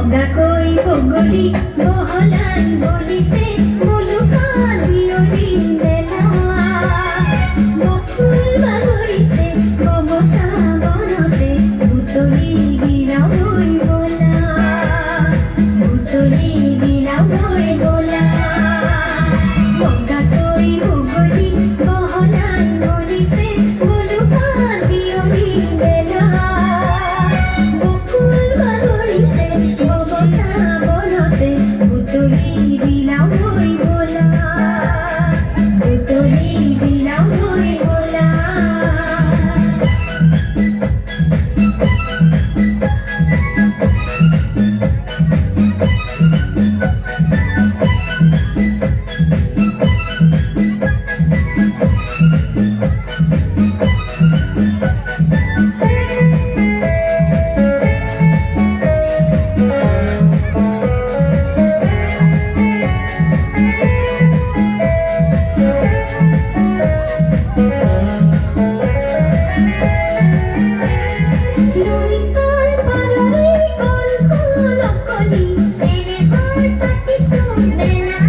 বগাকৈ বগৰী বহলাই বলিছে মুলুকাত বিয়লি বেলা বকুল বাগৰিছে কবচা বনতে বুটলি বিলাবলৈ বলা বুটলি বিলাবলৈ বলা বগাকৈ বগৰী বহলাই বলিছে মুলুকাত বিয়লি বেলা বকুল বাগৰিছে কবচা বনতে বুটলি বিলাবলৈ বলা বুটলি বিলাবলৈ বলা লুইতৰ পাৰৰে কল কলকলি চেনেহৰ পাতিছোঁ মেলা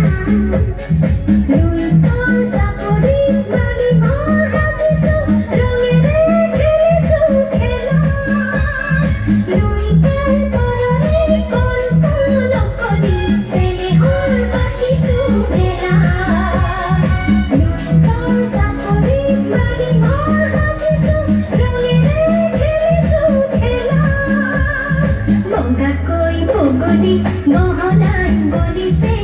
লুইতৰ চাপৰিত মালিকৰ সাজিছোঁ ৰঙেৰে খেলিছোঁ খেলা লুইতৰ পাৰৰে কল কলকলি চেনেহৰ পাতিছোঁ মেলা লুইতৰ চাপৰিত মালিকৰ সাজিছোঁ ৰঙেৰে খেলিছোঁ খেলা বগাকৈ বগলী বহলাই বলিছে